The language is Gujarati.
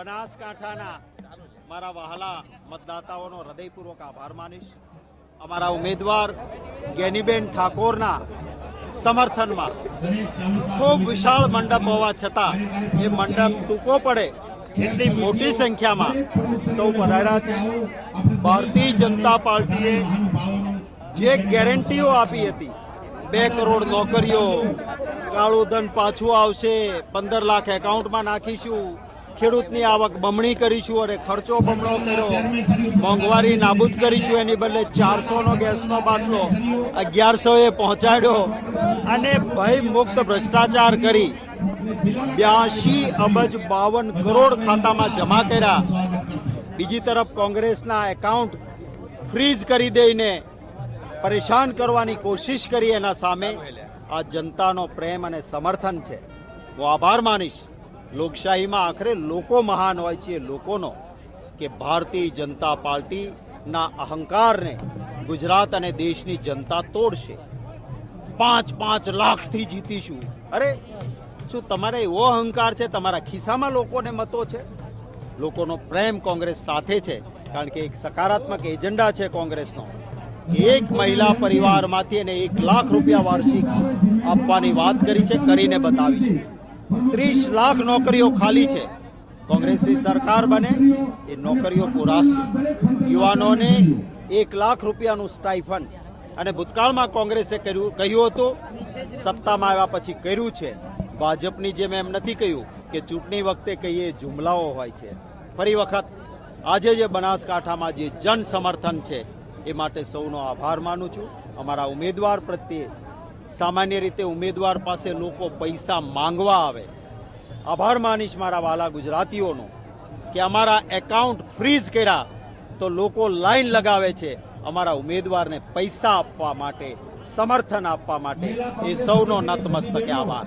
બનાસકાંઠાના મારા વહાલા મતદાતાઓનો હૃદયપૂર્વક આભાર માનીશ। અમારા ઉમેદવાર ગેનીબેન ઠાકોરના સમર્થનમાં ખૂબ વિશાળ મંડપ હોવા છતાં એ મંડપ ટૂંકો પડે એટલી મોટી સંખ્યામાં સૌ પધાર્યા છે। ભારતીય જનતા પાર્ટીએ જે ગેરંટીઓ આપી હતી, 2 કરોડ નોકરીઓ, કાળું ધન પાછું આવશે, 15 લાખ એકાઉન્ટમાં નાખીશું, ખેડૂતની આવક બમણી કરીશું અને ખર્ચો બમણો કર્યો, મોંઘવારી નાબૂદ કરીશું, એની બદલે 400નો ગેસનો બાટલો 1100એ પહોંચાડ્યો અને ભય મુક્ત ભ્રષ્ટાચાર કરી 82 અબજ 52 કરોડ ખાતામાં જમા કર્યા। બીજી તરફ કોંગ્રેસના એકાઉન્ટ ફ્રીઝ કરી દઈને પરેશાન કરવાની કોશિશ કરી। એના સામે આ જનતાનો પ્રેમ અને સમર્થન છે। હું આભાર માનીશ। લોકશાહીમાં આખરે લોકો મહાન હોય છે, લોકોનો, કે ભારતીય જનતા પાર્ટીના અહંકારને ગુજરાત અને દેશની જનતા તોડશે। 5 લાખથી જીતીશું। અરે શું તમારે એવો અહંકાર છે? તમારા ખિસ્સામાં લોકોને મતો છે? લોકોનો પ્રેમ કોંગ્રેસ સાથે છે, કારણ કે એક સકારાત્મક એજન્ડા છે કોંગ્રેસનો। એક મહિલા પરિવારમાંથી એને 1 લાખ રૂપિયા વાર્ષિક આપવાની વાત કરી છે, કરીને બતાવી છે। 30 લાખ નોકરીઓ ખાલી છે। કોંગ્રેસની સરકાર બને એ નોકરીઓ પૂરાશે। યુવાનોને 1 લાખ રૂપિયાનું સ્ટાઇફંડ, અને ભૂતકાળમાં કોંગ્રેસે કહ્યું હતું, સત્તામાં આવ્યા પછી કર્યું છે। ભાજપની જેમ એમ નથી કહ્યું કે ચૂંટણી વખતે કહીએ જુમલાઓ હોય છે। ફરી વખત આજે જે બનાસકાંઠામાં જે જન સમર્થન છે એ માટે સૌનો આભાર માનું છું। અમારા ઉમેદવાર પ્રત્યે સામાન્ય રીતે ઉમેદવાર પાસે લોકો પૈસા માંગવા આવે। આભાર માનીશ મારા વાલા ગુજરાતીઓનો કે અમારા એકાઉન્ટ ફ્રીઝ કર્યા તો લોકો લાઈન લગાવે છે અમારા ઉમેદવારને પૈસા આપવા માટે, સમર્થન આપવા માટે। એ સૌનો નતમસ્તકે આભાર।